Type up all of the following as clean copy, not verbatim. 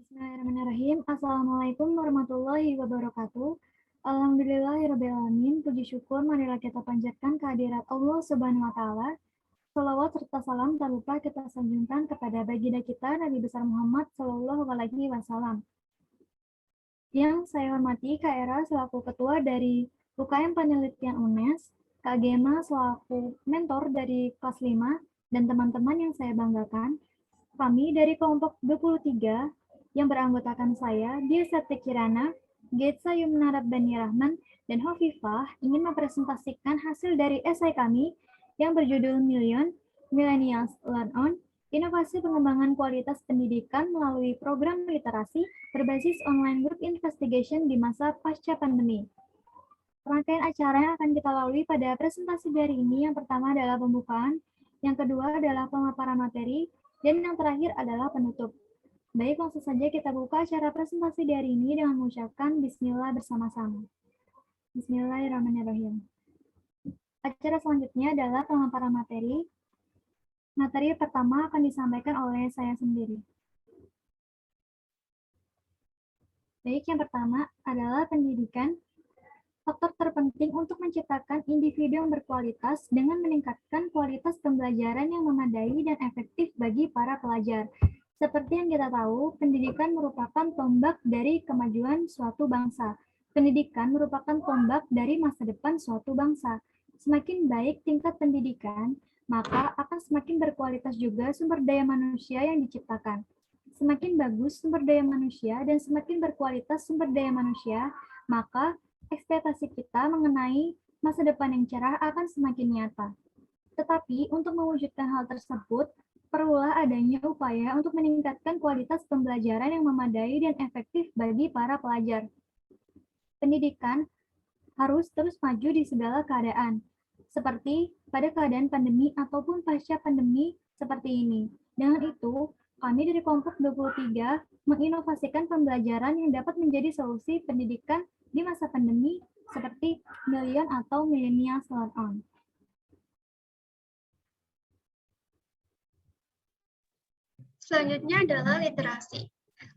Bismillahirrahmanirrahim. Assalamualaikum warahmatullahi wabarakatuh. Alhamdulillahirabbil alamin. Puji syukur marilah kita panjatkan kehadirat Allah Subhanahu wa taala. Shalawat serta salam tak lupa kita sanjungkan kepada baginda kita Nabi besar Muhammad Shallallahu alaihi wasallam. Yang saya hormati Kak Era selaku ketua dari UKM Penelitian UNES, Kak Gema selaku mentor dari kelas 5, dan teman-teman yang saya banggakan. Kami dari kelompok 23 yang beranggotakan saya, Dia Septi Kirana, Getsa Yumna Rabbani Rahman, dan Hovifah ingin mempresentasikan hasil dari esai kami yang berjudul Millennials Learn On, Inovasi Pengembangan Kualitas Pendidikan melalui Program Literasi berbasis Online Group Investigation di masa pasca pandemi. Rangkaian acara yang akan kita lalui pada presentasi hari ini yang pertama adalah pembukaan, yang kedua adalah pemaparan materi, dan yang terakhir adalah penutup. Baik, langsung saja kita buka acara presentasi di hari ini dengan mengucapkan Bismillah bersama-sama. Bismillahirrahmanirrahim. Acara selanjutnya adalah pemaparan materi. Materi pertama akan disampaikan oleh saya sendiri. Baik, yang pertama adalah pendidikan. Faktor terpenting untuk menciptakan individu yang berkualitas dengan meningkatkan kualitas pembelajaran yang memadai dan efektif bagi para pelajar. Seperti yang kita tahu, pendidikan merupakan tombak dari kemajuan suatu bangsa. Pendidikan merupakan tombak dari masa depan suatu bangsa. Semakin baik tingkat pendidikan, maka akan semakin berkualitas juga sumber daya manusia yang diciptakan. Semakin bagus sumber daya manusia dan semakin berkualitas sumber daya manusia, maka ekspektasi kita mengenai masa depan yang cerah akan semakin nyata. Tetapi untuk mewujudkan hal tersebut, perlulah adanya upaya untuk meningkatkan kualitas pembelajaran yang memadai dan efektif bagi para pelajar. Pendidikan harus terus maju di segala keadaan, seperti pada keadaan pandemi ataupun pasca pandemi seperti ini. Dengan itu, kami dari kelompok 23 menginovasikan pembelajaran yang dapat menjadi solusi pendidikan di masa pandemi seperti Millennials Learn On. Selanjutnya adalah literasi.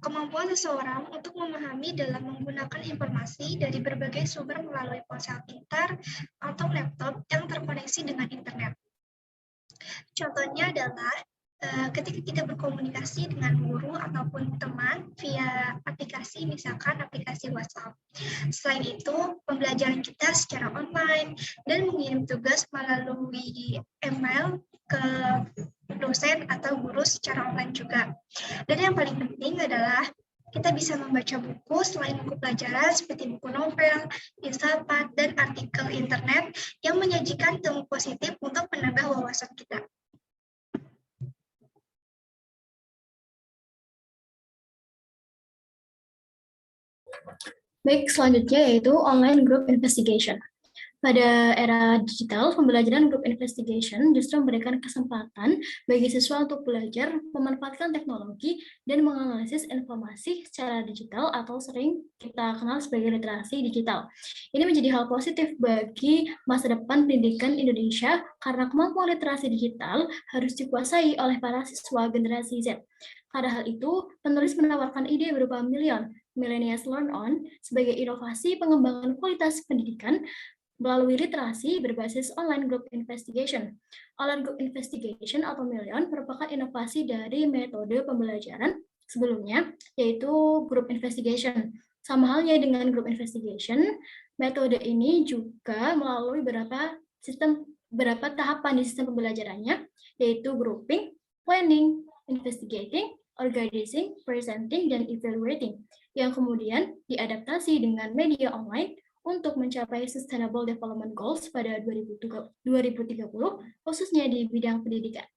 Kemampuan seseorang untuk memahami dalam menggunakan informasi dari berbagai sumber melalui ponsel pintar atau laptop yang terkoneksi dengan internet. Contohnya adalah ketika kita berkomunikasi dengan guru ataupun teman via aplikasi, misalkan aplikasi WhatsApp. Selain itu, pembelajaran kita secara online dan mengirim tugas melalui email ke dosen atau guru secara online juga. Dan yang paling penting adalah kita bisa membaca buku selain buku pelajaran seperti buku novel, filsafat, dan artikel internet yang menyajikan ilmu positif untuk menambah wawasan kita. Baik, selanjutnya yaitu online group investigation. Pada era digital, pembelajaran group investigation justru memberikan kesempatan bagi siswa untuk belajar memanfaatkan teknologi dan menganalisis informasi secara digital atau sering kita kenal sebagai literasi digital. Ini menjadi hal positif bagi masa depan pendidikan Indonesia karena kemampuan literasi digital harus dikuasai oleh para siswa generasi Z. Pada hal itu, penulis menawarkan ide berupa Millennials Learn On sebagai inovasi pengembangan kualitas pendidikan melalui literasi berbasis online group investigation. Online group investigation atau Million merupakan inovasi dari metode pembelajaran sebelumnya, yaitu group investigation. Sama halnya dengan group investigation, metode ini juga melalui beberapa tahapan di sistem pembelajarannya, yaitu grouping, planning, investigating, organizing, presenting, dan evaluating, yang kemudian diadaptasi dengan media online untuk mencapai Sustainable Development Goals pada 2030, khususnya di bidang pendidikan.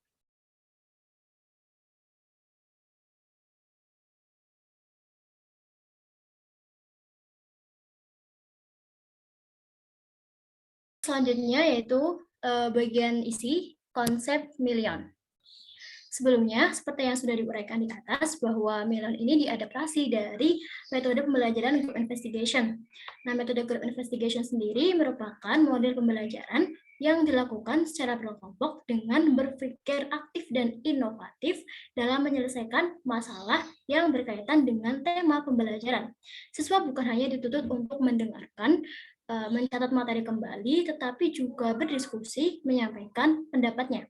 Selanjutnya yaitu bagian isi konsep Million. Sebelumnya, seperti yang sudah diuraikan di atas, bahwa Million ini diadaptasi dari metode pembelajaran group investigation. Nah, metode group investigation sendiri merupakan model pembelajaran yang dilakukan secara berkelompok dengan berpikir aktif dan inovatif dalam menyelesaikan masalah yang berkaitan dengan tema pembelajaran. Siswa bukan hanya dituntut untuk mendengarkan, mencatat materi kembali, tetapi juga berdiskusi, menyampaikan pendapatnya.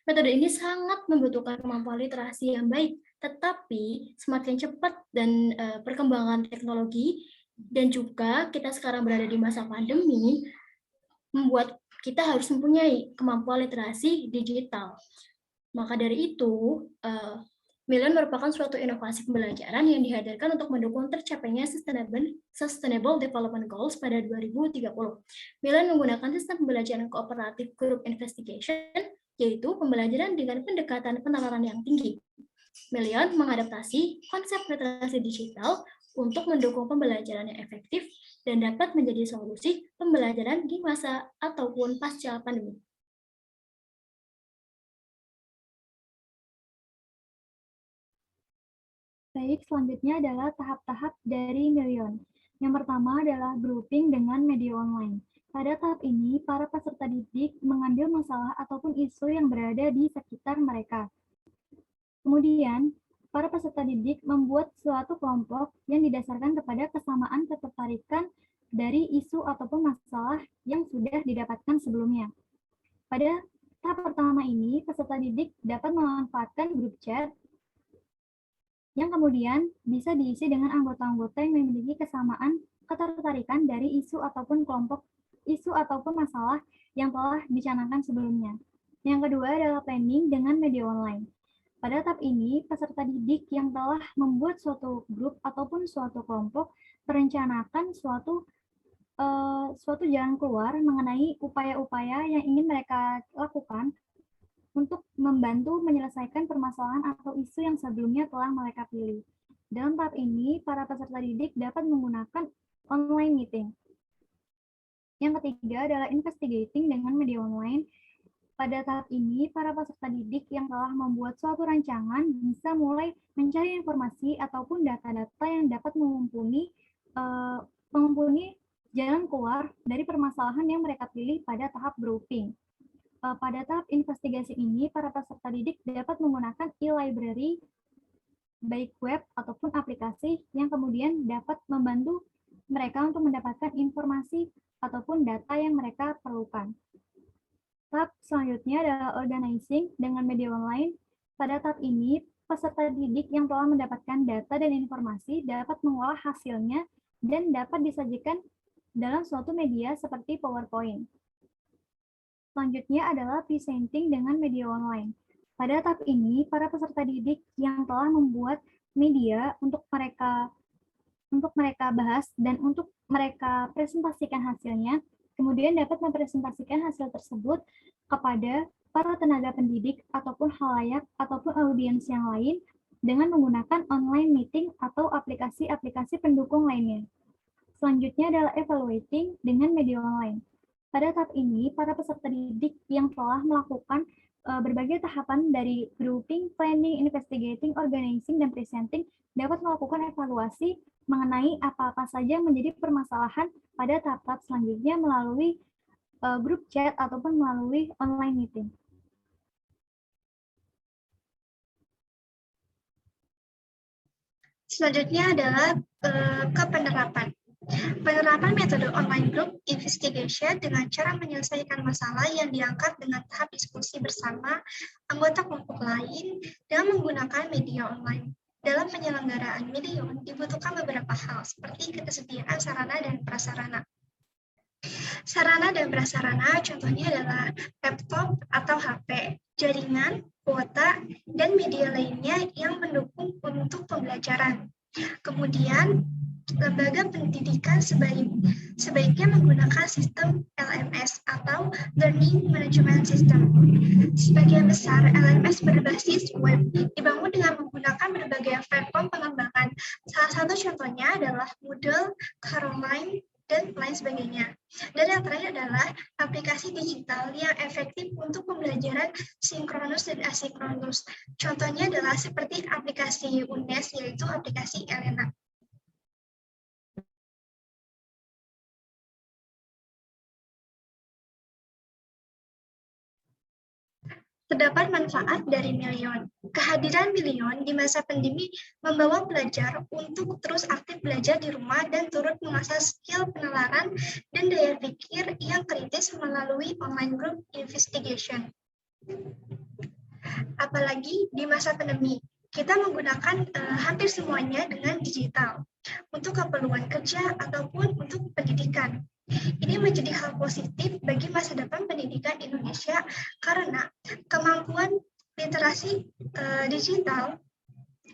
Metode ini sangat membutuhkan kemampuan literasi yang baik, tetapi semakin cepat dan perkembangan teknologi dan juga kita sekarang berada di masa pandemi, membuat kita harus mempunyai kemampuan literasi digital. Maka dari itu, Million merupakan suatu inovasi pembelajaran yang dihadirkan untuk mendukung tercapainya Sustainable Development Goals pada 2030. Million menggunakan sistem pembelajaran kooperatif Group Investigation, yaitu pembelajaran dengan pendekatan penalaran yang tinggi. Million mengadaptasi konsep literasi digital untuk mendukung pembelajaran yang efektif dan dapat menjadi solusi pembelajaran di masa ataupun pasca pandemi. Baik, selanjutnya adalah tahap-tahap dari Million. Yang pertama adalah grouping dengan media online. Pada tahap ini, para peserta didik mengambil masalah ataupun isu yang berada di sekitar mereka. Kemudian, para peserta didik membuat suatu kelompok yang didasarkan kepada kesamaan ketertarikan dari isu ataupun masalah yang sudah didapatkan sebelumnya. Pada tahap pertama ini, peserta didik dapat memanfaatkan grup chat yang kemudian bisa diisi dengan anggota-anggota yang memiliki kesamaan ketertarikan dari isu ataupun kelompok isu ataupun masalah yang telah dicanangkan sebelumnya. Yang kedua adalah planning dengan media online. Pada tahap ini, peserta didik yang telah membuat suatu grup ataupun suatu kelompok merencanakan suatu jalan keluar mengenai upaya-upaya yang ingin mereka lakukan untuk membantu menyelesaikan permasalahan atau isu yang sebelumnya telah mereka pilih. Dalam tahap ini, para peserta didik dapat menggunakan online meeting. Yang ketiga adalah investigating dengan media online. Pada tahap ini, para peserta didik yang telah membuat suatu rancangan bisa mulai mencari informasi ataupun data-data yang dapat mengumpulkan jalan keluar dari permasalahan yang mereka pilih pada tahap grouping. Pada tahap investigasi ini, para peserta didik dapat menggunakan e-library, baik web ataupun aplikasi yang kemudian dapat membantu mereka untuk mendapatkan informasi ataupun data yang mereka perlukan. Tahap selanjutnya adalah organizing dengan media online. Pada tahap ini, peserta didik yang telah mendapatkan data dan informasi dapat mengolah hasilnya dan dapat disajikan dalam suatu media seperti PowerPoint. Selanjutnya adalah presenting dengan media online. Pada tahap ini, para peserta didik yang telah membuat media untuk mereka bahas dan untuk mereka presentasikan hasilnya, kemudian dapat mempresentasikan hasil tersebut kepada para tenaga pendidik ataupun khalayak ataupun audiens yang lain dengan menggunakan online meeting atau aplikasi-aplikasi pendukung lainnya. Selanjutnya adalah evaluating dengan media online. Pada tahap ini, para peserta didik yang telah melakukan berbagai tahapan dari grouping, planning, investigating, organizing, dan presenting dapat melakukan evaluasi mengenai apa-apa saja yang menjadi permasalahan pada tahap-tahap selanjutnya melalui grup chat ataupun melalui online meeting. Selanjutnya adalah ke penerapan. Penerapan metode online group investigation dengan cara menyelesaikan masalah yang diangkat dengan tahap diskusi bersama anggota kelompok lain dengan menggunakan media online. Dalam penyelenggaraan Million dibutuhkan beberapa hal seperti ketersediaan sarana dan prasarana. Sarana dan prasarana contohnya adalah laptop atau HP, jaringan, kuota, dan media lainnya yang mendukung untuk pembelajaran. Kemudian, lembaga pendidikan sebaiknya menggunakan sistem LMS atau Learning Management System. Sebagian besar LMS berbasis web dibangun dengan menggunakan berbagai platform pengembangan. Salah satu contohnya adalah Moodle, Caroline, dan lain sebagainya. Dan yang terakhir adalah aplikasi digital yang efektif untuk pembelajaran sinkronus dan asinkronus. Contohnya adalah seperti aplikasi UNES, yaitu aplikasi Elena. Terdapat manfaat dari Milion. Kehadiran Milion di masa pandemi membawa pelajar untuk terus aktif belajar di rumah dan turut mengasah skill penalaran dan daya pikir yang kritis melalui online group investigation. Apalagi di masa pandemi, kita menggunakan hampir semuanya dengan digital untuk keperluan kerja ataupun untuk pendidikan. Ini menjadi hal positif bagi masa depan pendidikan Indonesia karena kemampuan literasi digital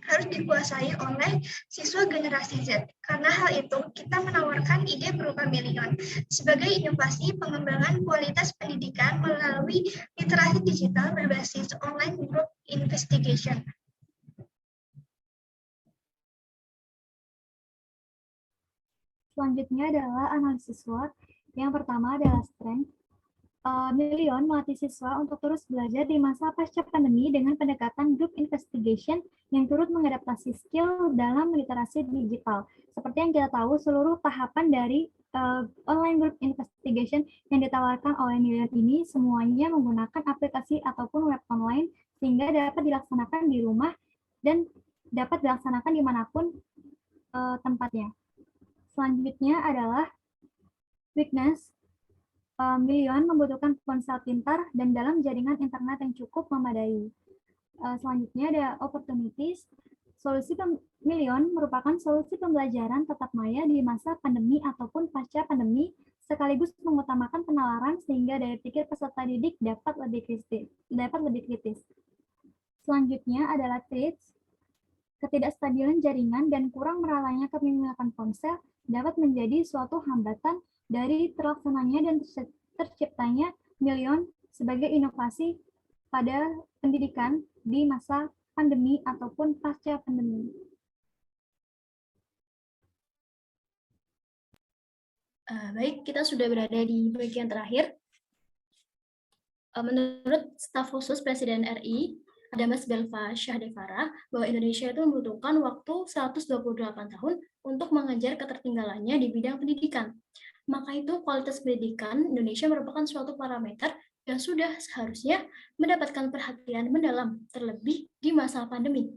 harus dikuasai oleh siswa generasi Z. Karena hal itu, kita menawarkan ide berupa Milion sebagai inovasi pengembangan kualitas pendidikan melalui literasi digital berbasis online group investigation. Selanjutnya adalah analisis SWOT. Yang pertama adalah strength. Milion melatih siswa untuk terus belajar di masa pasca pandemi dengan pendekatan group investigation yang turut mengadaptasi skill dalam literasi digital. Seperti yang kita tahu, seluruh tahapan dari online group investigation yang ditawarkan oleh Milion ini semuanya menggunakan aplikasi ataupun web online sehingga dapat dilaksanakan di rumah dan dapat dilaksanakan dimanapun tempatnya. Selanjutnya adalah weakness. Milion membutuhkan ponsel pintar dan dalam jaringan internet yang cukup memadai. Selanjutnya ada opportunities. Solusi Milion merupakan solusi pembelajaran tatap maya di masa pandemi ataupun pasca pandemi, sekaligus mengutamakan penalaran sehingga daya pikir peserta didik dapat lebih kritis. Selanjutnya adalah threats. Ketidakstabilan jaringan dan kurang meralanya kepemilikan ponsel dapat menjadi suatu hambatan dari terlaksananya dan terciptanya Milion sebagai inovasi pada pendidikan di masa pandemi ataupun pasca pandemi. Baik, kita sudah berada di bagian terakhir. Menurut staf khusus Presiden RI, ada Mas Belva Syahdevara, bahwa Indonesia itu membutuhkan waktu 128 tahun untuk mengejar ketertinggalannya di bidang pendidikan. Maka itu kualitas pendidikan Indonesia merupakan suatu parameter yang sudah seharusnya mendapatkan perhatian mendalam, terlebih di masa pandemi.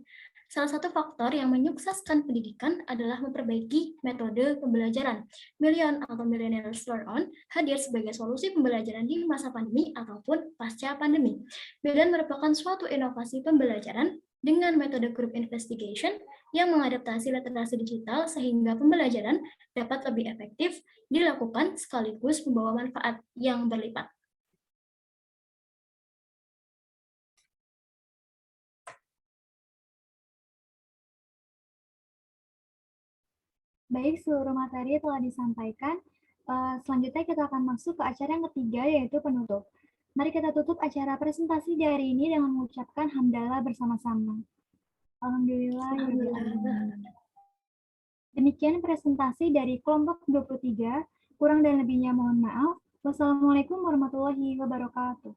Salah satu faktor yang menyukseskan pendidikan adalah memperbaiki metode pembelajaran. Milion atau Millennials Learn On hadir sebagai solusi pembelajaran di masa pandemi ataupun pasca pandemi. Milion merupakan suatu inovasi pembelajaran dengan metode group investigation yang mengadaptasi literasi digital sehingga pembelajaran dapat lebih efektif dilakukan sekaligus membawa manfaat yang berlipat. Baik, seluruh materi telah disampaikan. Selanjutnya kita akan masuk ke acara yang ketiga, yaitu penutup. Mari kita tutup acara presentasi di hari ini dengan mengucapkan hamdalah bersama-sama. Alhamdulillah. Demikian presentasi dari kelompok 23. Kurang dan lebihnya mohon maaf. Wassalamualaikum warahmatullahi wabarakatuh.